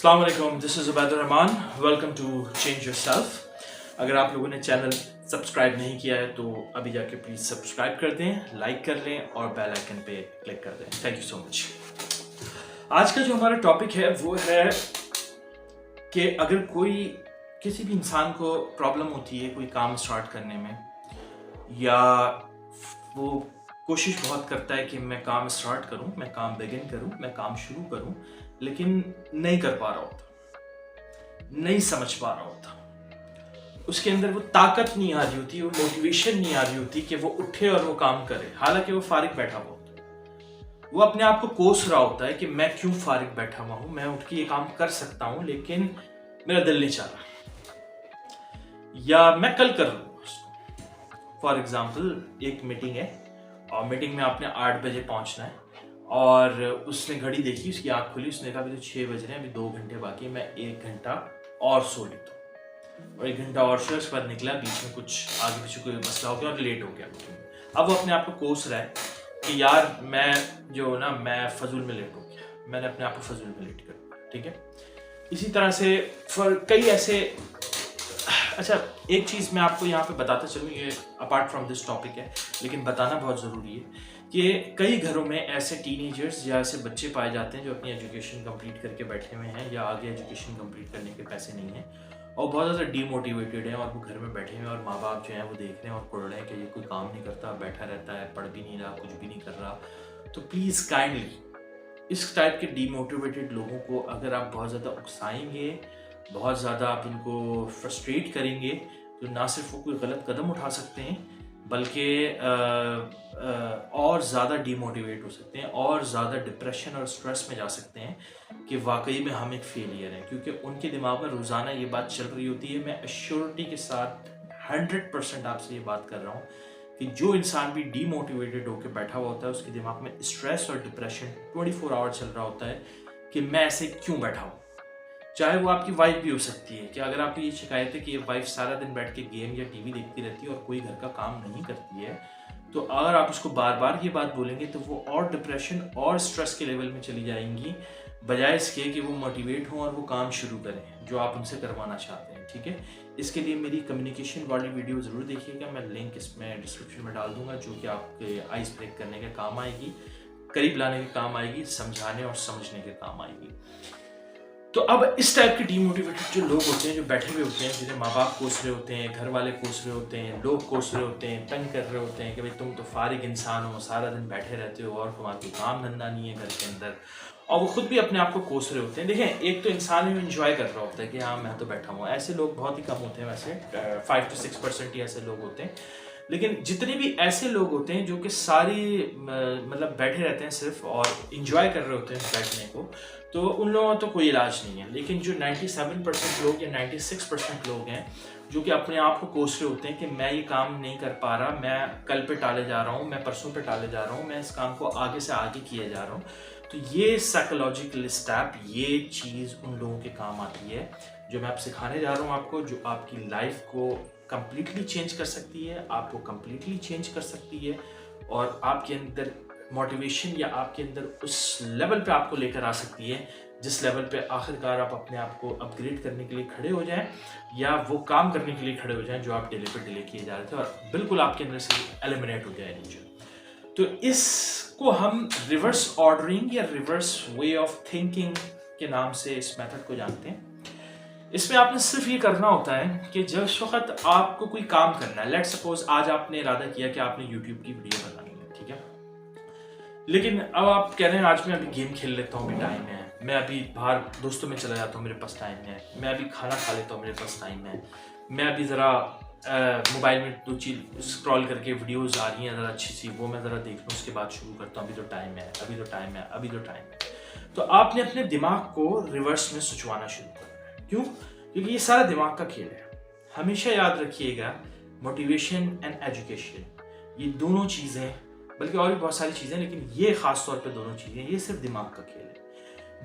अस्सलाम वालेकुम, this is Ubaidur Rahman. Welcome to change yourself. अगर आप लोगों ने चैनल सब्सक्राइब नहीं किया है तो अभी जाके प्लीज़ सब्सक्राइब कर दें, लाइक कर लें और बेल आइकन पे क्लिक कर दें। Thank you so much. आज का जो हमारा टॉपिक है वो है कि अगर कोई किसी भी इंसान को प्रॉब्लम होती है कोई काम स्टार्ट करने में, या वो कोशिश बहुत करता है कि मैं काम स्टार्ट करूं, मैं काम बिगिन करूं, मैं काम शुरू करूं, लेकिन नहीं कर पा रहा होता, नहीं समझ पा रहा होता, उसके अंदर वो ताकत नहीं आ रही होती, वो मोटिवेशन नहीं आ रही होती कि वो उठे और वो काम करे। हालांकि वो फारिग बैठा हुआ होता है, वो अपने आप को कोस रहा होता है कि मैं क्यों फारिग बैठा हुआ हूं, मैं उठ के ये काम कर सकता हूं लेकिन मेरा दिल नहीं चाह रहा, या मैं कल कर लूंगा। फॉर एग्जाम्पल एक मीटिंग है और मीटिंग में आपने 8 बजे पहुंचना है और उसने घड़ी देखी, उसकी आंख खुली, उसने कहा अभी तो 6 बज रहे हैं, अभी 2 घंटे बाकी है, मैं 1 घंटा और सो लेता हूँ। और 1 घंटा और सोया, उसके बाद निकला, बीच में कुछ आगे पीछे कोई मसला हो गया और लेट हो गया। अब वो अपने आप को कोस रहा है कि यार मैं जो ना मैं फजूल में लेट हो गया, मैंने अपने आप को फजूल में लेट कर दिया। ठीक है, इसी तरह से कई ऐसे। अच्छा, एक चीज़ मैं आपको यहाँ पे बताता चलूँ, ये अपार्ट फ्रॉम दिस टॉपिक है लेकिन बताना बहुत ज़रूरी है कि कई घरों में ऐसे टीनेजर्स या ऐसे बच्चे पाए जाते हैं जो अपनी एजुकेशन कंप्लीट करके बैठे हुए हैं या आगे एजुकेशन कंप्लीट करने के पैसे नहीं हैं और बहुत ज़्यादा डीमोटिवेटेड हैं, और वो घर में बैठे हैं और माँ बाप जो हैं वो देख रहे हैं और पढ़ रहे हैं कि ये कोई काम नहीं करता, बैठा रहता है, पढ़ भी नहीं रहा, कुछ भी नहीं कर रहा। तो प्लीज़ काइंडली इस टाइप के डीमोटिवेटेड लोगों को अगर आप बहुत ज़्यादा उकसाएंगे, बहुत ज़्यादा आप उनको फ्रस्ट्रेट करेंगे, तो ना सिर्फ वो कोई गलत कदम उठा सकते हैं बल्कि और ज़्यादा डीमोटिवेट हो सकते हैं और ज़्यादा डिप्रेशन और स्ट्रेस में जा सकते हैं कि वाकई में हम एक फेलियर हैं, क्योंकि उनके दिमाग में रोज़ाना ये बात चल रही होती है। मैं एश्योरिटी के साथ 100% आपसे ये बात कर रहा हूँ कि जो इंसान भी डीमोटिवेटेड होकर बैठा हुआ होता है उसके दिमाग में स्ट्रेस और डिप्रेशन 24 आवर चल रहा होता है कि मैं ऐसे क्यों बैठा हूँ। चाहे वो आपकी वाइफ भी हो सकती है कि अगर आपकी ये शिकायत है कि ये वाइफ सारा दिन बैठ के गेम या टीवी देखती रहती है और कोई घर का काम नहीं करती है, तो अगर आप उसको बार बार ये बात बोलेंगे तो वो और डिप्रेशन और स्ट्रेस के लेवल में चली जाएंगी, बजाय इसके कि वो मोटिवेट हों और वो काम शुरू करें जो आप उनसे करवाना चाहते हैं। ठीक है, इसके लिए मेरी कम्युनिकेशन वाली वीडियो ज़रूर देखिएगा, मैं लिंक इसमें डिस्क्रिप्शन में डाल दूंगा, जो कि आपके आइस ब्रेक करने के काम आएगी, करीब लाने के काम आएगी, समझाने और समझने के काम आएगी। तो अब इस टाइप के डीमोटिवेटेड जो लोग होते हैं, जो बैठे हुए होते हैं, जिन्हें माँ बाप कोस रहे होते हैं, घर वाले कोस रहे होते हैं, लोग कोस रहे होते हैं, तंग कर रहे होते हैं कि भाई तुम तो फारिग इंसान हो, सारा दिन बैठे रहते हो और तुम्हारा कोई काम धंधा नहीं है घर के अंदर, और वो खुद भी अपने आप को कोस रहे होते हैं। देखें, एक तो इंसान ही इंजॉय कर रहा होता है कि हाँ मैं तो बैठा हूँ, ऐसे लोग बहुत ही कम होते हैं, वैसे 5 to 6% ही ऐसे लोग होते हैं, लेकिन जितने भी ऐसे लोग होते हैं जो कि सारी मतलब बैठे रहते हैं सिर्फ और इंजॉय कर रहे होते हैं बैठने को, तो उन लोगों का तो कोई इलाज नहीं है। लेकिन जो 97% लोग या 96% लोग हैं जो कि अपने आप को कोस रहे होते हैं कि मैं ये काम नहीं कर पा रहा, मैं कल पे टाले जा रहा हूँ, मैं परसों पे टाले जा रहा हूँ, मैं इस काम को आगे से आगे किए जा रहा हूँ, तो ये साइकोलॉजिकल स्टेप, ये चीज़ उन लोगों के काम आती है जो मैं आप सिखाने जा रहा हूँ आपको, जो आपकी लाइफ को कंप्लीटली चेंज कर सकती है, आपको कंप्लीटली चेंज कर सकती है और आपके अंदर मोटिवेशन या आपके अंदर उस लेवल पे आपको लेकर आ सकती है जिस लेवल पे आखिरकार आप अपने आप को अपग्रेड करने के लिए खड़े हो जाएं या वो काम करने के लिए खड़े हो जाएं जो आप डिले पे डिले किए जा रहे थे और बिल्कुल आपके अंदर से एलिमिनेट हो जाए नीचे। तो इसको हम रिवर्स ऑर्डरिंग या रिवर्स वे ऑफ थिंकिंग के नाम से इस मेथड को जानते हैं। इसमें आपने सिर्फ ये करना होता है कि जब उस वक्त आपको कोई काम करना है, लेट्स सपोज आज आपने इरादा किया कि आपने यूट्यूब की वीडियो बनानी है, ठीक है, लेकिन अब आप कह रहे हैं आज मैं अभी गेम खेल लेता हूँ, अभी टाइम है, मैं अभी बाहर दोस्तों में चला जाता हूँ, मेरे पास टाइम है, मैं अभी खाना खा लेता हूँ, मेरे पास टाइम है, मैं अभी ज़रा मोबाइल में 2 चीज़ स्क्रॉल करके वीडियोज़ आ रही हैं ज़रा अच्छी सी, वो मैं ज़रा देख लूँ, उसके बाद शुरू करता हूँ, अभी तो टाइम है, अभी तो टाइम है, अभी तो टाइम है। तो आपने अपने दिमाग को रिवर्स में सोचवाना शुरू करना है। क्यों? क्योंकि ये सारा दिमाग का खेल है। हमेशा याद रखिएगा, मोटिवेशन एंड एजुकेशन, ये दोनों चीज़ें, बल्कि और भी बहुत सारी चीज़ें, लेकिन ये ख़ास तौर पे दोनों चीज़ें, ये सिर्फ दिमाग का खेल है।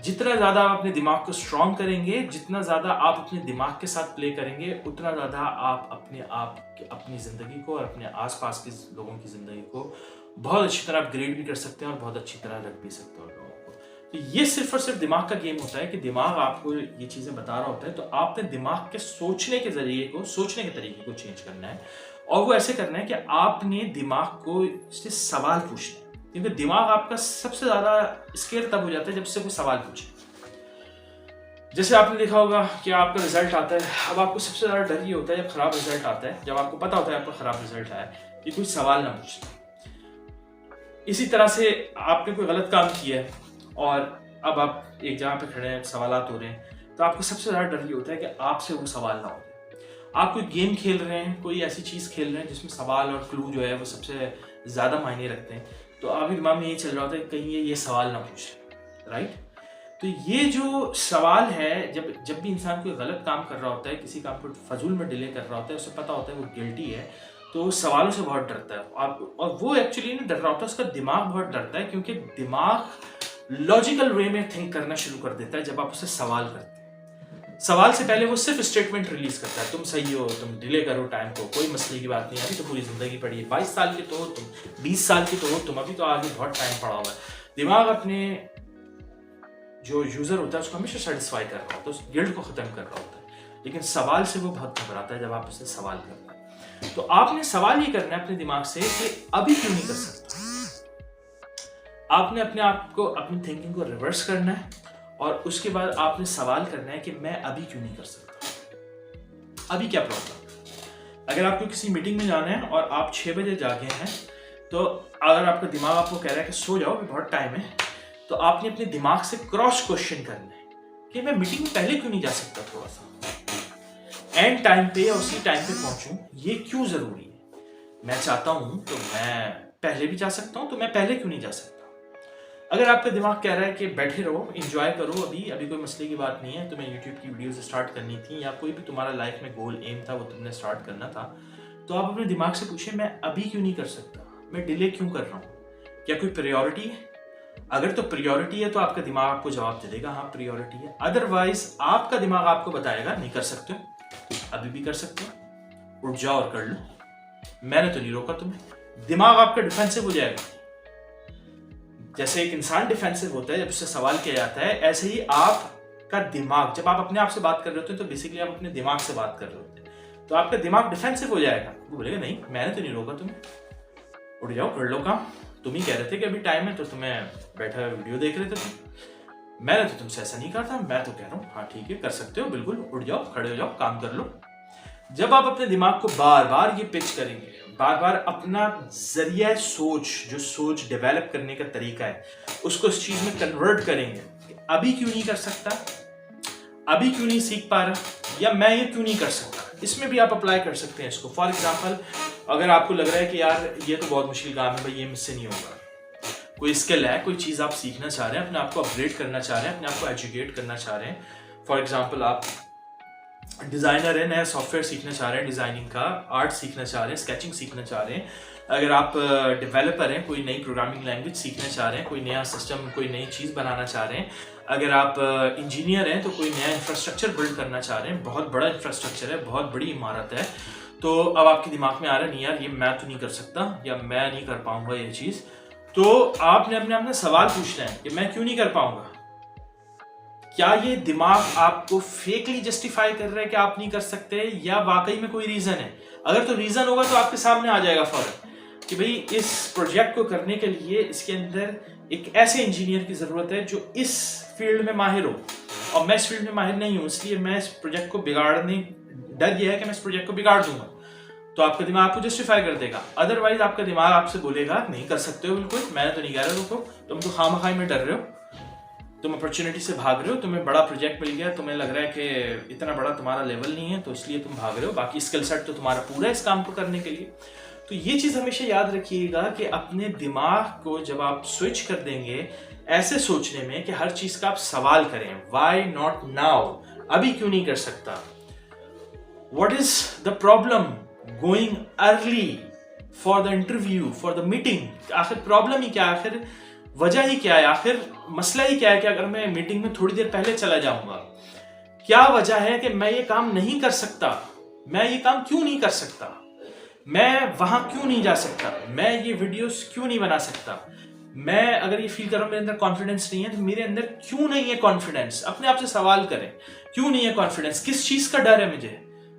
जितना ज़्यादा आप अपने दिमाग को स्ट्रॉन्ग करेंगे, जितना ज़्यादा आप अपने दिमाग के साथ प्ले करेंगे, उतना ज़्यादा आप अपनी ज़िंदगी को और अपने आसपास के लोगों की ज़िंदगी को बहुत अच्छी तरह अपग्रेड भी कर सकते हैं और बहुत अच्छी तरह रख भी सकते हैं लोगों को। तो ये सिर्फ और सिर्फ दिमाग का गेम होता है कि दिमाग आपको ये चीज़ें बता रहा होता है, तो आपने दिमाग के सोचने के तरीके को चेंज करना है। और वो ऐसे करना है कि आपने दिमाग को इससे सवाल पूछना है, क्योंकि दिमाग आपका सबसे ज़्यादा स्केयर तब हो जाता है जब से कोई सवाल पूछे। जैसे आपने देखा होगा कि आपका रिजल्ट आता है, अब आपको सबसे ज़्यादा डर ये होता है जब खराब रिजल्ट आता है, जब आपको पता होता है आपका खराब रिजल्ट आया है, कि कोई सवाल ना पूछे। इसी तरह से आपने कोई गलत काम किया है और अब आप एक जगह पे खड़े हैं, सवालात हो रहे हैं, तो आपको सबसे ज़्यादा डर ये होता है कि आपसे वो सवाल ना हो। आप कोई गेम खेल रहे हैं, कोई ऐसी चीज़ खेल रहे हैं जिसमें सवाल और क्लू जो है वो सबसे ज़्यादा मायने रखते हैं, तो आपके दिमाग में ये चल रहा होता है कि कहीं ये सवाल ना पूछे, राइट। तो ये जो सवाल है, जब भी इंसान कोई गलत काम कर रहा होता है, किसी काम को फजूल में डिले कर रहा होता है, उसे पता होता है वो गिल्टी है, तो सवालों से बहुत डरता है। और वो एक्चुअली नहीं डर रहा होता, उसका दिमाग बहुत डरता है, क्योंकि दिमाग लॉजिकल वे में थिंक करना शुरू कर देता है जब आप उससे सवाल करते हैं। सवाल से पहले वो सिर्फ स्टेटमेंट रिलीज करता है, तुम सही हो, तुम डिले करो टाइम को, कोई मसले की बात नहीं, अभी तो पूरी जिंदगी पड़ी है, 22 साल के तो हो तुम, 20 साल के तो हो तुम, अभी तो आगे बहुत टाइम पड़ा हुआ है। दिमाग अपने जो यूजर होता है उसको हमेशा सेटिस्फाई कर रहा होता है, उस गिल्ट को खत्म कर रहा होता है, लेकिन सवाल से वो बहुत घबराता है जब आप उससे सवाल करते हैं। तो आपने सवाल ये करना है अपने दिमाग से कि अभी क्यों नहीं कर सकता। आपने अपने आप को, अपनी थिंकिंग को रिवर्स करना है और उसके बाद आपने सवाल करना है कि मैं अभी क्यों नहीं कर सकता, अभी क्या प्रॉब्लम। अगर आपको किसी मीटिंग में जाना है और आप 6 बजे जागे हैं, तो अगर आपका दिमाग आपको कह रहा है कि सो जाओ अभी बहुत टाइम है, तो आपने अपने दिमाग से क्रॉस क्वेश्चन करना है कि मैं मीटिंग में पहले क्यों नहीं जा सकता, थोड़ा सा एंड टाइम पे या उसी टाइम पे पहुंचूं, ये क्यों जरूरी है। मैं चाहता हूं तो मैं पहले भी जा सकता हूं, तो मैं पहले क्यों नहीं जा सकता। अगर आपका दिमाग कह रहा है कि बैठे रहो, एंजॉय करो, अभी कोई मसले की बात नहीं है, तुम्हें यूट्यूब की वीडियोस स्टार्ट करनी थी या कोई भी तुम्हारा लाइफ में गोल एम था वो तुमने स्टार्ट करना था, तो आप अपने दिमाग से पूछे मैं अभी क्यों नहीं कर सकता, मैं डिले क्यों कर रहा हूँ, क्या कोई प्रायोरिटी है। अगर तो प्रायोरिटी है तो आपका दिमाग आपको जवाब दे देगा हाँ प्रायोरिटी है, अदरवाइज आपका दिमाग आपको बताएगा नहीं कर सकते हो, अभी भी कर सकते हो, उठ जाओ और कर लो, मैंने तो नहीं रोका तुम्हें। दिमाग आपका डिफेंसिव हो जाएगा। जैसे एक इंसान डिफेंसिव होता है जब उससे सवाल किया जाता है, ऐसे ही आपका दिमाग, जब आप अपने आप से बात कर रहे होते हैं तो बेसिकली आप अपने दिमाग से बात कर रहे होते हैं, तो आपका दिमाग डिफेंसिव हो जाएगा, वो बोलेगा नहीं मैंने तो नहीं रोका तुम्हें, उठ जाओ कर लो काम, तुम ही कह रहे थे कि अभी टाइम है तो तुम्हें बैठा हुआ वीडियो देख रहे थे तुम, मैंने तो तुमसे ऐसा नहीं कहा था, मैं तो कह रहा हूँ हाँ ठीक है कर सकते हो, बिल्कुल उठ जाओ खड़े हो जाओ काम कर लो। जब आप अपने दिमाग को बार बार ये पिच करेंगे, बार बार अपना जरिया सोच, जो सोच डेवलप करने का तरीका है, उसको इस चीज में कन्वर्ट करेंगे, अभी क्यों नहीं कर सकता, अभी क्यों नहीं सीख पा रहा, या मैं ये क्यों नहीं कर सकता। इसमें भी आप अप्लाई कर सकते हैं इसको। फॉर एग्जाम्पल, अगर आपको लग रहा है कि यार ये तो बहुत मुश्किल काम है भाई, ये मुझसे नहीं होगा, कोई स्किल है, कोई चीज़ आप सीखना चाह रहे हैं, अपने आप को अपग्रेड करना चाह रहे हैं, अपने आप को एजुकेट करना चाह रहे हैं। फॉर एग्जाम्पल आप डिज़ाइनर है, नया सॉफ्टवेयर सीखना चाह रहे हैं, डिज़ाइनिंग का आर्ट सीखना चाह रहे हैं, स्केचिंग सीखना चाह रहे हैं। अगर आप डेवलपर हैं, कोई नई प्रोग्रामिंग लैंग्वेज सीखना चाह रहे हैं, कोई नया सिस्टम, कोई नई चीज़ बनाना चाह रहे हैं। अगर आप इंजीनियर हैं तो कोई नया इंफ्रास्ट्रक्चर बिल्ड करना चाह रहे हैं, बहुत बड़ा इंफ्रास्ट्रक्चर है, बहुत बड़ी इमारत है, तो अब आपके दिमाग में आ रहा है नहीं यार ये मैं तो नहीं कर सकता, या मैं नहीं कर पाऊंगा ये चीज़, तो आपने अपने आप में सवाल पूछना है कि मैं क्यों नहीं कर पाऊंगा। क्या ये दिमाग आपको फेकली जस्टिफाई कर रहा है कि आप नहीं कर सकते, या वाकई में कोई रीजन है। अगर तो रीजन होगा तो आपके सामने आ जाएगा फौरन कि भाई इस प्रोजेक्ट को करने के लिए इसके अंदर एक ऐसे इंजीनियर की जरूरत है जो इस फील्ड में माहिर हो, और मैं इस फील्ड में माहिर नहीं हूँ, इसलिए मैं इस प्रोजेक्ट को बिगाड़ने, डर यह है कि मैं इस प्रोजेक्ट को बिगाड़ दूंगा, तो आपका दिमाग आपको जस्टिफाई कर देगा। अदरवाइज आपका दिमाग आपसे बोलेगा नहीं कर सकते हो, बिल्कुल मैं तो नहीं कह रहा, रुको तुम तो खामखाई में डर रहे हो, तुम अपॉर्चुनिटी से भाग रहे हो, तुम्हें बड़ा प्रोजेक्ट मिल गया, तुम्हें लग रहा है कि इतना बड़ा तुम्हारा लेवल नहीं है तो इसलिए तुम भाग रहे हो, बाकी स्किल सेट तो तुम्हारा पूरा है इस काम को करने के लिए। तो ये चीज़ हमेशा याद रखिएगा कि अपने दिमाग को जब आप स्विच कर देंगे ऐसे सोचने में कि हर चीज़ का आप सवाल करें, वाई नॉट नाउ, अभी क्यों नहीं कर सकता, what is the problem going early for the interview, for the meeting, आखिर प्रॉब्लम ही क्या, आखिर वजह ही क्या है, आखिर मसला ही क्या है कि अगर मैं मीटिंग में थोड़ी देर पहले चला जाऊंगा, क्या वजह है कि मैं ये काम नहीं कर सकता, मैं ये काम क्यों नहीं कर सकता, मैं वहां क्यों नहीं जा सकता, मैं ये वीडियोस क्यों नहीं बना सकता, मैं अगर ये फील कर रहा हूँ मेरे अंदर कॉन्फिडेंस नहीं है, तो मेरे अंदर क्यों नहीं है कॉन्फिडेंस? अपने आप से सवाल करें, क्यों नहीं है कॉन्फिडेंस? किस चीज का डर है मुझे?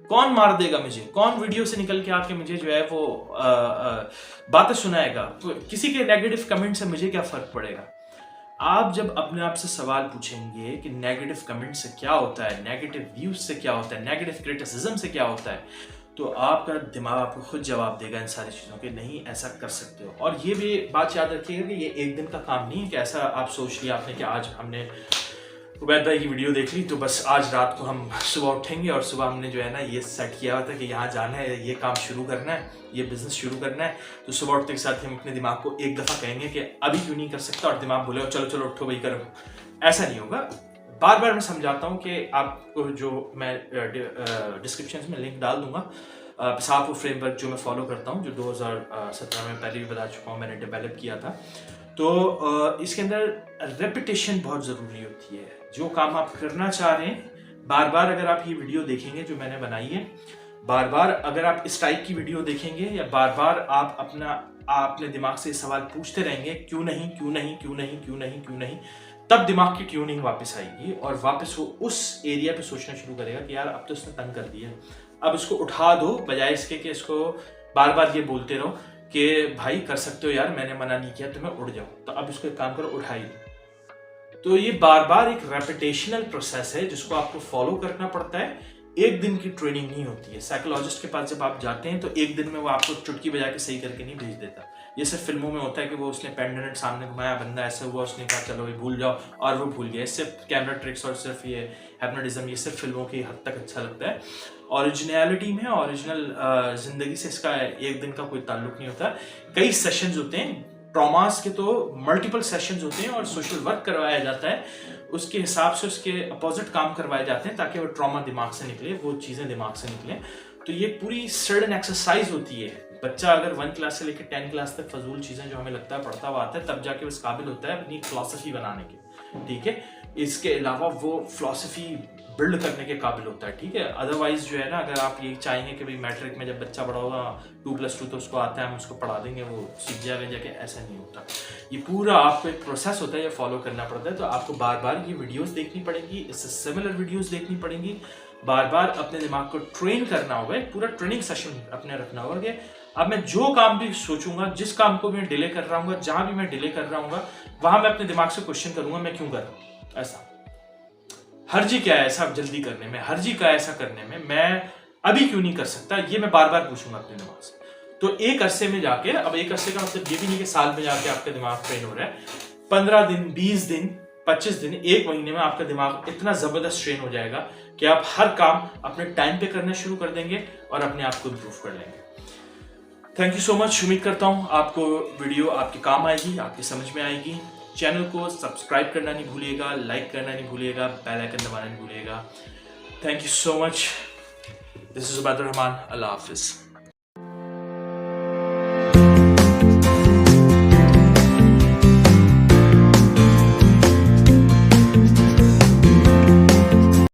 कौन मार देगा मुझे? कौन वीडियो से निकल के आके मुझे जो है वो बातें सुनाएगा? किसी के नेगेटिव कमेंट से मुझे क्या फर्क पड़ेगा? आप जब अपने आप से सवाल पूछेंगे कि नेगेटिव कमेंट से क्या होता है, नेगेटिव व्यूज से क्या होता है, नेगेटिव क्रिटिसिज्म से क्या होता है, तो आपका दिमाग आपको खुद जवाब देगा इन सारी चीज़ों के, नहीं ऐसा कर सकते हो। और ये भी बात याद रखिएगा कि ये एक दिन का काम नहीं है कि ऐसा आप सोच लिया आपने कि आज हमने उबैद भाई की वीडियो देख ली तो बस आज रात को हम सुबह उठेंगे और सुबह हमने जो है ना ये सेट किया हुआ था कि यहाँ जाना है, ये काम शुरू करना है, ये बिजनेस शुरू करना है, तो सुबह उठते के साथ हम अपने दिमाग को एक दफ़ा कहेंगे कि अभी क्यों नहीं कर सकता, और दिमाग बोले चलो चलो उठो भाई करो। ऐसा नहीं होगा। बार बार मैं समझाता हूँ कि आपको जो मैं डिस्क्रिप्शन में लिंक डाल दूंगा, पिसापो फ्रेमवर्क जो मैं फॉलो करता हूँ, जो 2017 में पहले भी बता चुका हूँ मैंने डेवलप किया था। तो इसके अंदर रेपिटेशन बहुत ज़रूरी होती है। जो काम आप करना चाह रहे हैं, बार बार अगर आप ये वीडियो देखेंगे जो मैंने बनाई है, बार बार अगर आप इस टाइप की वीडियो देखेंगे, या बार बार आप अपने दिमाग से सवाल पूछते रहेंगे क्यों नहीं क्यों नहीं क्यों नहीं क्यों नहीं क्यों नहीं, तब दिमाग की ट्यूनिंग वापस आएगी और वापस वो उस एरिया पे सोचना शुरू करेगा कि यार अब तो इसने तंग कर दिया, अब इसको उठा दो, बजाय इसके कि इसको बार बार ये बोलते रहो कि भाई कर सकते हो यार, मैंने मना नहीं किया, तुम्हें उठ जाओ, तो अब इसको एक काम करो, उठाई दो। तो ये बार बार एक रेपिटेशनल प्रोसेस है जिसको आपको फॉलो करना पड़ता है। एक दिन की ट्रेनिंग नहीं होती है। साइकोलॉजिस्ट के पास जब आप जाते हैं तो एक दिन में वो आपको चुटकी बजा के सही करके नहीं भेज देता। ये सिर्फ फिल्मों में होता है कि वो उसने पेंडेंट सामने घुमाया, बंदा ऐसा हुआ, उसने कहा चलो ये भूल जाओ, और वो भूल गया। सिर्फ कैमरा ट्रिक्स और सिर्फ ये हिप्नोटिज्म, ये सिर्फ फिल्मों की हद तक अच्छा लगता है। ओरिजिनलिटी में, ओरिजिनल जिंदगी से इसका एक दिन का कोई ताल्लुक नहीं होता। कई सेशंस होते हैं, ट्रॉमास के तो मल्टीपल सेशंस होते हैं और सोशल वर्क करवाया जाता है, उसके हिसाब से उसके अपोजिट काम करवाए जाते हैं ताकि वो ट्रॉमा दिमाग से निकले, वो चीज़ें दिमाग से निकले। तो ये पूरी सडन एक्सरसाइज होती है। बच्चा अगर 1 क्लास से लेकर 10 क्लास तक फजूल चीज़ें जो हमें लगता है पढ़ता हुआ आता है, तब जाके वो इस काबिल होता है अपनी फिलॉसफी बनाने के, ठीक है। इसके अलावा वो फिलॉसफी बिल्ड करने के काबिल होता है, ठीक है। अदरवाइज जो है ना, अगर आप ये चाहेंगे कि भाई मैट्रिक में जब बच्चा बड़ा होगा 2+2 तो उसको आता है, हम उसको पढ़ा देंगे, वो सीख जाएगा जाके, ऐसा नहीं होता। ये पूरा आपको एक प्रोसेस होता है, ये फॉलो करना पड़ता है। तो आपको बार बार ये वीडियोस देखनी पड़ेगी, इससे सिमिलर वीडियोस देखनी पड़ेंगी, बार बार अपने दिमाग को ट्रेन करना होगा। एक पूरा ट्रेनिंग सेशन अपने रखना होगा कि अब मैं जो काम भी सोचूंगा, जिस काम को मैं डिले कर रहा हूँ, जहां भी मैं डिले कर रहा हूँ, वहां मैं अपने दिमाग से क्वेश्चन करूंगा मैं क्यों कर रहा हूँ ऐसा, हर्जी क्या है ऐसा जल्दी करने में, हर्जी क्या है ऐसा करने में, मैं अभी क्यों नहीं कर सकता, ये मैं बार बार पूछूंगा अपने दिमाग से। तो एक अरसे में जाके, अब एक अरसे का मतलब ये भी नहीं कि साल में जाके आपका दिमाग ट्रेन हो रहा है, 15 दिन, 20 दिन, 25 दिन, 1 महीने में आपका दिमाग इतना जबरदस्त ट्रेन हो जाएगा कि आप हर काम अपने टाइम पे करना शुरू कर देंगे और अपने आप को इम्प्रूव कर लेंगे। Thank you so much. उम्मीद करता हूँ आपको वीडियो आपके काम आएगी, आपकी समझ में आएगी। चैनल को सब्सक्राइब करना नहीं भूलिएगा, लाइक करना नहीं भूलिएगा, बेल आइकन दबाना नहीं भूलिएगा। Thank you so much. This is Ubaid Rahman. अल्लाह हाफिज़।